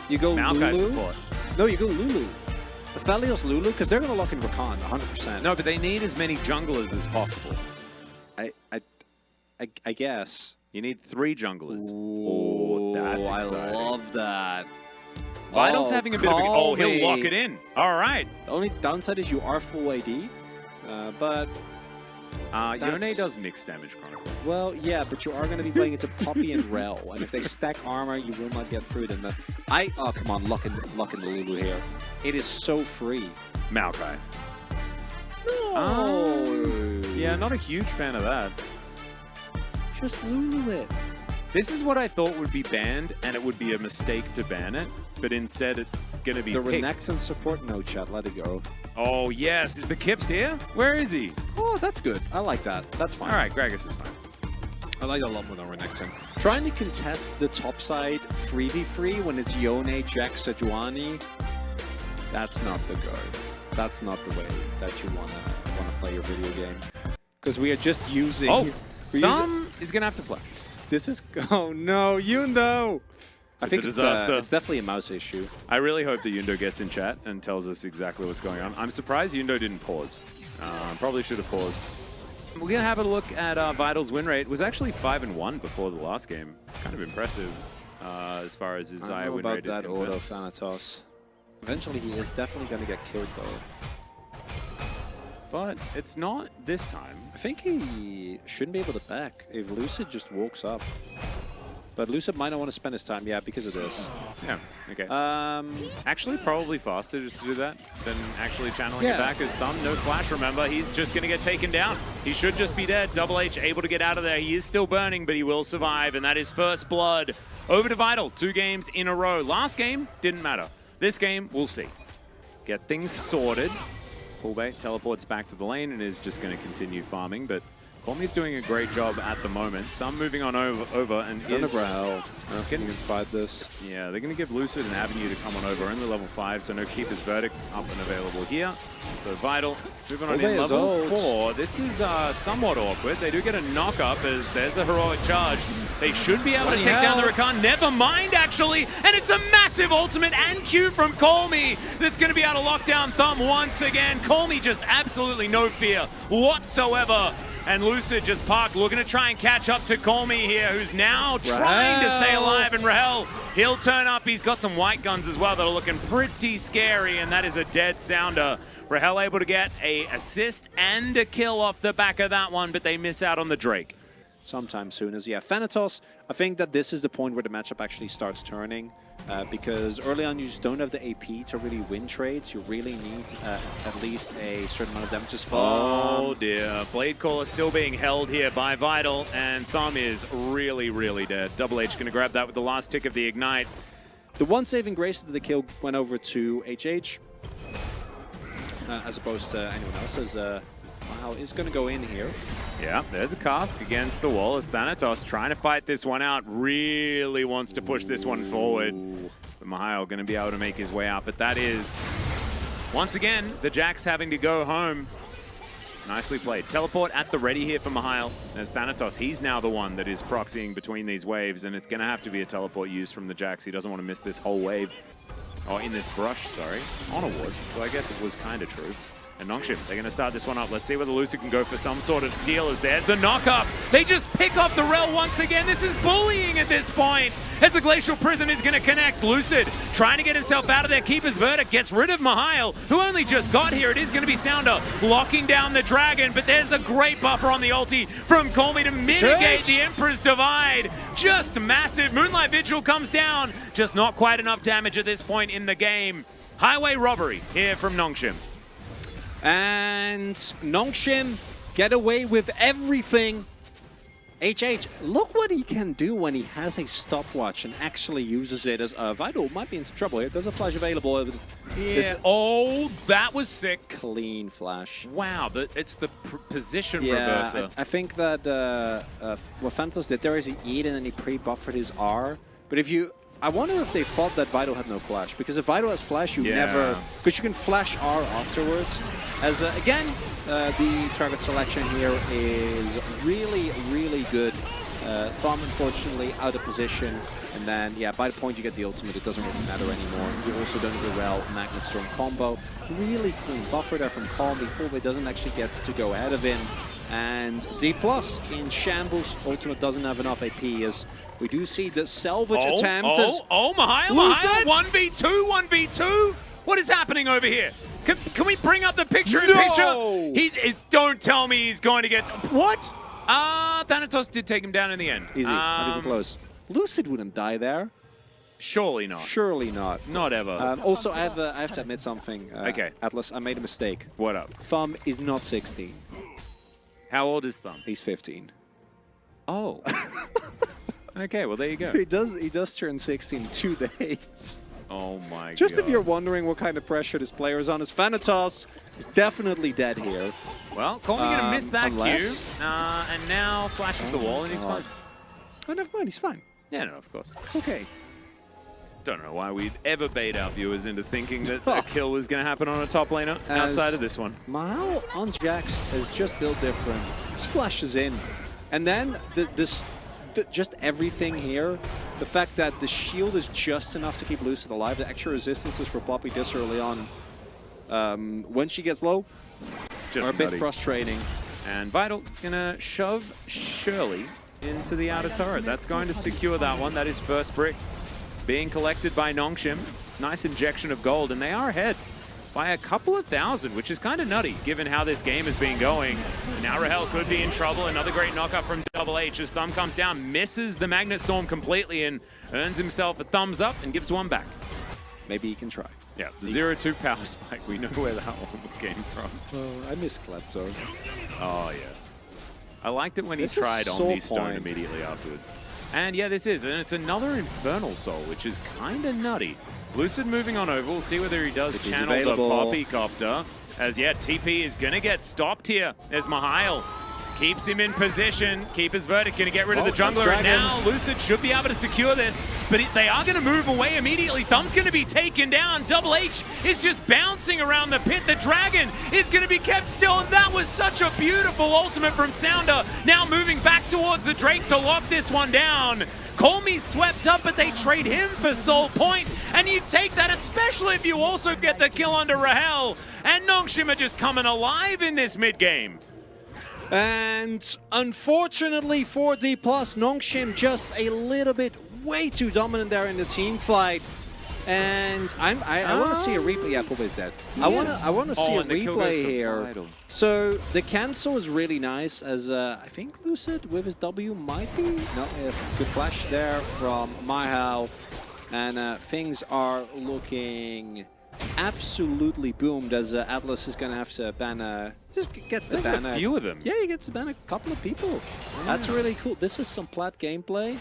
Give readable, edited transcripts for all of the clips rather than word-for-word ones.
You go Maokai Lulu. support. No, you go Lulu. Aphelios Lulu, because they're going to lock in Rakan 100%. No, but they need as many junglers as possible. I guess. You need 3 junglers. Ooh, that's exciting. I love that. Vital's having a bit of a... Oh, he'll lock it in. All right. The only downside is you are full AD, but... Yone does mixed damage Chronicle. Well, yeah, but you are going to be playing into Poppy and Rel, and if they stack armor, you will not get through them. Oh, come on, lock in the Lulu here. It is so free. Maokai. No! Yeah, not a huge fan of that. Just Lulu it. This is what I thought would be banned, and it would be a mistake to ban it, but instead it's going to be the picked. Renekton support? No, chat, let it go. Oh, yes. Is the Kips here? Where is he? Oh, that's good. I like that. That's fine. All right, Gragas is fine. I like a lot more than Renekton. Trying to contest the top side 3v3 when it's Yone, Jax, Sejuani, that's not the go. That's not the way that you wanna play your video game. Because we are just using... Oh, Thumb is going to have to flash. This is... Oh no, Yundo! I think a disaster. It's definitely a mouse issue. I really hope that Yundo gets in chat and tells us exactly what's going on. I'm surprised Yundo didn't pause. Probably should have paused. We're going to have a look at Vital's win rate. It was actually 5-1 before the last game. Kind of impressive as far as his Xayah win rate is concerned. Auto Thanatos. Eventually he is definitely going to get killed though. But it's not this time. I think he shouldn't be able to back if Lucid just walks up. But Lucid might not want to spend his time, yeah, because of this. Yeah, okay. Actually, probably faster just to do that than actually channeling it back. His Thumb, no flash, remember. He's just going to get taken down. He should just be dead. Double H able to get out of there. He is still burning, but he will survive, and that is first blood. Over to Vital, 2 games in a row. Last game, didn't matter. This game, we'll see. Get things sorted. Pullbait teleports back to the lane and is just going to continue farming, but Colmy's doing a great job at the moment. Thumb moving on over and is... I can fight this. Yeah, they're going to give Lucid an avenue to come on over in the level 5, so no Keeper's Verdict up and available here. So Vital moving on in level 4. This is somewhat awkward. They do get a knock up as there's the heroic charge. They should be able to take down the Rakan. Never mind, actually. And it's a massive ultimate and Q from Colmy that's going to be able to lock down Thumb once again. Colmy just absolutely no fear whatsoever. And Lucid just parked, looking to try and catch up to Colmy here, who's now trying to stay alive. And Rahel, he'll turn up. He's got some white guns as well that are looking pretty scary, and that is a dead sounder. Rahel able to get an assist and a kill off the back of that one, but they miss out on the Drake. Sometime soon as, yeah, Thanatos, I think that this is the point where the matchup actually starts turning. Because early on you just don't have the AP to really win trades. You really need at least a certain amount of damages. Oh dear, Blade Caller still being held here by Vital, and Thumb is really, really dead. Double H going to grab that with the last tick of the Ignite. The one saving grace that the kill went over to HH, as opposed to anyone else, as Mahal is going to go in here. Yeah, there's a cask against the wall as Thanatos trying to fight this one out. Really wants to push this one forward. But Mahal going to be able to make his way out. But that is, once again, the Jax having to go home. Nicely played. Teleport at the ready here for Mahal. There's Thanatos. He's now the one that is proxying between these waves. And it's going to have to be a teleport used from the Jax. He doesn't want to miss this whole wave. Oh, in this brush, sorry. On a ward. So I guess it was kind of true. And Nongshim, they're going to start this one up. Let's see whether Lucid can go for some sort of steal as there's the knock-up. They just pick off the Rel once again. This is bullying at this point as the Glacial Prison is going to connect. Lucid trying to get himself out of there. Keeper's Verdict gets rid of Mahal, who only just got here. It is going to be Sounder locking down the Dragon, but there's a great buffer on the ulti from Colmy to mitigate the Emperor's Divide. Just massive. Moonlight Vigil comes down. Just not quite enough damage at this point in the game. Highway Robbery here from Nongshim. And Nongshim get away with everything. HH, look what he can do when he has a stopwatch and actually uses it as Vital might be in some trouble here. There's a flash available. Oh, that was sick. Clean flash. Wow, it's the position reverser. I think that what Phantos did there is he E'd and then he pre-buffered his R. But if you... I wonder if they thought that Vital had no flash, because if Vital has flash, you never... Because you can flash R afterwards. As again, the target selection here is really, really good. Thumb, unfortunately, out of position. And then, yeah, by the point you get the ultimate, it doesn't really matter anymore. You also don't do well Magnet Storm combo. Really clean buffer there from Calm. Before doesn't actually get to go ahead of him. And D+ in shambles. Ultimate doesn't have enough AP as we do see the salvage attempt. Mihail, 1v2, 1v2? What is happening over here? Can we bring up the picture in picture? Don't tell me he's going to get... What? Thanatos did take him down in the end. Easy, not even close. Lucid wouldn't die there. Surely not. Surely not. Not ever. Also, I have to admit something. Okay. Atlas, I made a mistake. What up? Thumb is not 16. How old is Thumb? He's 15. Oh. Okay, well there you go. He does turn 16 in 2 days. Oh my god. Just if you're wondering what kind of pressure this player is on, his Thanatos is definitely dead here. Well, Colby gonna miss that unless... cue. And now flashes the wall and he's fine. Oh, never mind, he's fine. Yeah, no, of course. It's okay. Don't know why we'd ever bait our viewers into thinking that a kill was going to happen on a top laner outside of this one. Mihail on Jax is just built different. This flashes in. And then just everything here, the fact that the shield is just enough to keep Lucid alive, the extra resistances for Poppy this early on, when she gets low, just are a bit frustrating. And Vital gonna shove Shirley into the outer turret. That's going to secure that one. That is first brick being collected by Nongshim. Nice injection of gold, and they are ahead by a couple of thousand, which is kind of nutty given how this game has been going. Now Rahel could be in trouble. Another great knockup from Double H as Thumb comes down, misses the Magnet Storm completely, and earns himself a thumbs up and gives one back. Maybe he can try. Yeah, the 0-2 power spike, we know where that one came from. Oh, I miss Klepto. Oh, yeah. I liked it when he tried Omni Stone immediately afterwards. And yeah, this is, and it's another Infernal Soul, which is kind of nutty. Lucid moving on over, we'll see whether he does channel the Poppycopter. As yeah, TP is gonna get stopped here as Mihail keeps him in position. Keeper's Verdict gonna get rid of the jungler, and now Lucid should be able to secure this, but they are gonna move away immediately. Thumb's gonna be taken down. Double H is just bouncing around the pit. The dragon is gonna be kept still, and that was such a beautiful ultimate from Sounder. Now moving back towards the Drake to lock this one down. Call Me swept up, but they trade him for Soul Point, and you take that, especially if you also get the kill under Rahel. And Nongshim are just coming alive in this mid-game. And unfortunately for D+, Nongshim just a little bit way too dominant there in the team fight. And I want to see a replay. Yeah, Poppy's dead. I want to see a replay here. So the cancel is really nice, as I think Lucid with his W might be. No, good flash there from Mihail, and things are looking absolutely boomed as Atlas is going to have to ban just gets the ban. There's a few of them. Yeah, he gets to ban a couple of people. Yeah. That's really cool. This is some plat gameplay.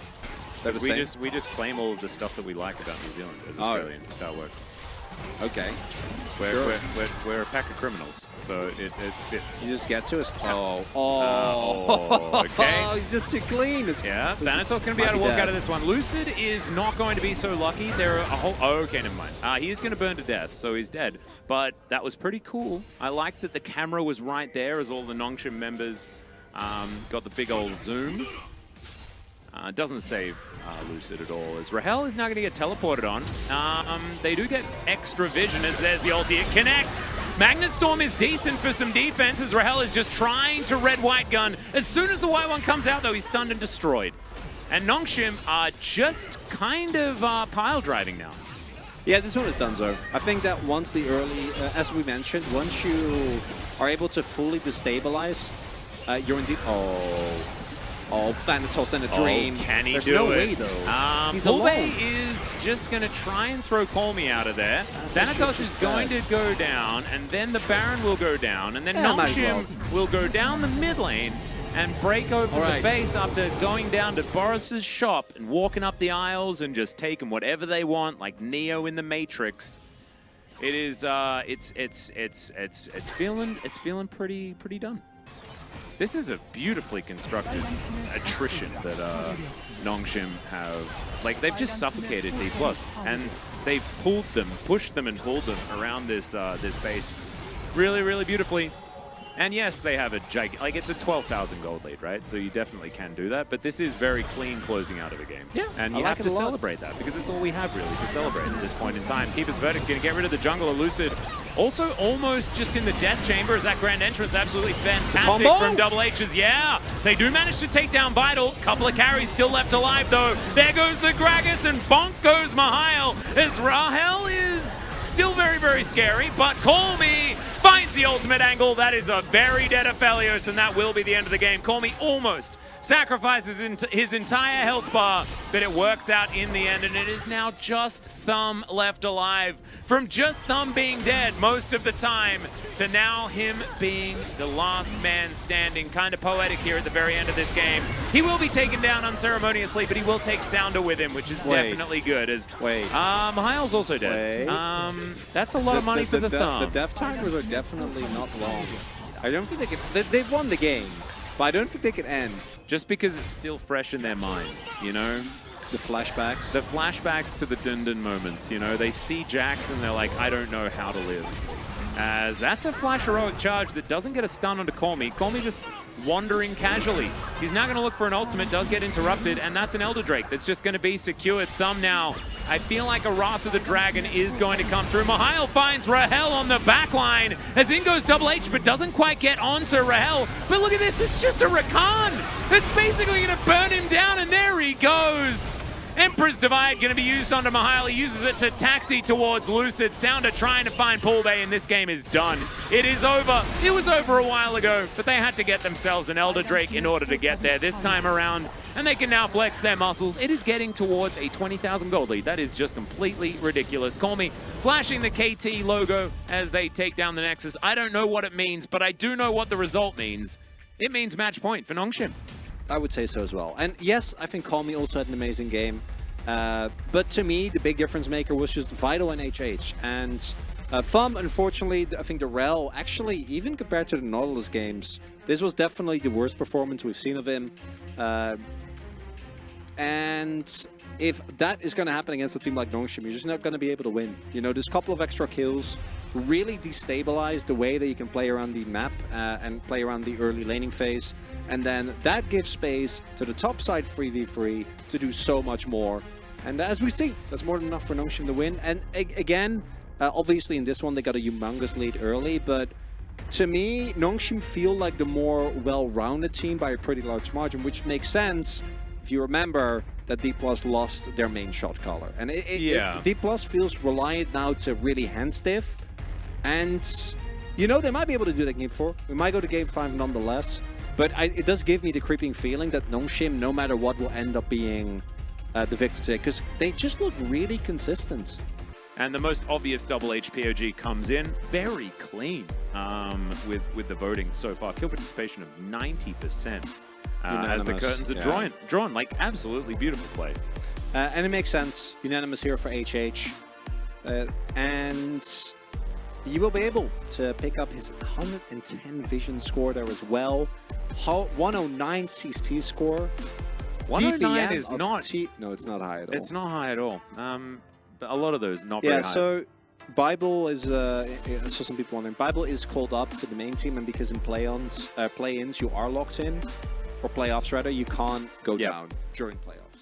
We just claim all of the stuff that we like about New Zealand as Australians. That's how it works. Okay. We're a pack of criminals, so it fits. You just get to us. Okay. Oh, he's just too clean. Yeah, Thanatos going to be able to walk out of this one. Lucid is not going to be so lucky. There are a whole... Oh, okay, never mind. He is going to burn to death, so he's dead. But that was pretty cool. I liked that the camera was right there as all the Nongshim members got the big old zoom. Doesn't save Lucid at all, as Rahel is now going to get teleported on. They do get extra vision as there's the ulti. It connects. Magnet Storm is decent for some defense as Rahel is just trying to red-white gun. As soon as the white one comes out, though, he's stunned and destroyed. And Nongshim are just kind of pile driving now. Yeah, this one is done, so I think that once the early, as we mentioned, once you are able to fully destabilize, you're indeed... Oh, Thanatos and a dream. Can he There's do no it? way, though. He's Pulbe alone. is just going to try and throw Call Me out of there. Thanatos is going to go down, and then the Baron will go down, and then Nongshim will go down the mid lane and break over the base after going down to Boris's shop and walking up the aisles and just taking whatever they want, like Neo in the Matrix. It is, it's feeling pretty done. This is a beautifully constructed attrition that Nongshim have. Like, they've just suffocated D+, and they've pulled them, pushed them and pulled them around this this base really, really beautifully. And yes, they have a like it's a 12,000 gold lead, right? So you definitely can do that. But this is very clean closing out of a game. Yeah, and you have to celebrate that because it's all we have really to celebrate at this point in time. Keeper's Verdict going to get rid of the jungle of Lucid. Also almost just in the death chamber as that grand entrance absolutely fantastic from Double H's. Yeah, they do manage to take down Vital. Couple of carries still left alive though. There goes the Gragas and bonk goes Mihail as Rahel is still very, very scary, but Call Me finds the ultimate angle. That is a very dead Aphelios, and that will be the end of the game. Call Me almost sacrifices his entire health bar, but it works out in the end, and it is now just Thumb left alive. From just Thumb being dead most of the time to now him being the last man standing. Kind of poetic here at the very end of this game. He will be taken down unceremoniously, but he will take Sounder with him, which is definitely good. As Mihail's also dead. That's a lot of money for the Thumb. The death timers are definitely not long. I don't think they can. They've won the game, but I don't think they can end. Just because it's still fresh in their mind, you know? The flashbacks? The flashbacks to the Dun Dun moments, you know? They see Jax and they're like, I don't know how to live. As that's a flash heroic charge that doesn't get a stun onto Call Me. Call Me just wandering casually. He's now going to look for an ultimate, does get interrupted, and that's an Elder Drake that's just going to be secured. Thumb now, I feel like a Wrath of the Dragon is going to come through. Mihail finds Rahel on the back line as in goes Double H, but doesn't quite get onto Rahel. But look at this, it's just a Rakan that's basically going to burn him down, and there he goes. Emperor's Divide going to be used onto Mihail. He uses it to taxi towards Lucid. Sounder trying to find Pool Bay, and this game is done. It is over. It was over a while ago, but they had to get themselves an Elder Drake in order to get there this time around, and they can now flex their muscles. It is getting towards a 20,000 gold lead. That is just completely ridiculous. Call Me flashing the KT logo as they take down the Nexus. I don't know what it means, but I do know what the result means. It means match point for Nongshim. I would say so as well. And yes, I think Call Me also had an amazing game. But to me, the big difference maker was just Vital and HH. And Thumb, unfortunately, I think the Rel, actually, even compared to the Nautilus games, this was definitely the worst performance we've seen of him. And if that is going to happen against a team like Nongshim, you're just not going to be able to win. You know, this couple of extra kills really destabilize the way that you can play around the map and play around the early laning phase. And then that gives space to the top side 3v3 to do so much more. And as we see, that's more than enough for Nongshim to win. And again, obviously in this one they got a humongous lead early, but to me, Nongshim feel like the more well-rounded team by a pretty large margin, which makes sense if you remember that D+ lost their main shot caller. And D+ feels reliant now to really hand stiff. And, you know, they might be able to do that in Game 4. We might go to Game 5 nonetheless. But it does give me the creeping feeling that Nongshim, no matter what, will end up being the victor today, because they just look really consistent. And the most obvious Double H POG comes in very clean with the voting so far. Kill participation of 90% as the curtains are drawn. Like, absolutely beautiful play. And it makes sense. Unanimous here for HH. And you will be able to pick up his 110 vision score there as well. 109 CST score. 109 is not... No, it's not high at all. It's not high at all. But a lot of those not very high. Yeah, so Bible is... I saw some people wondering. Bible is called up to the main team, and because in play-ins you are locked in, or playoffs rather, you can't go down during playoffs.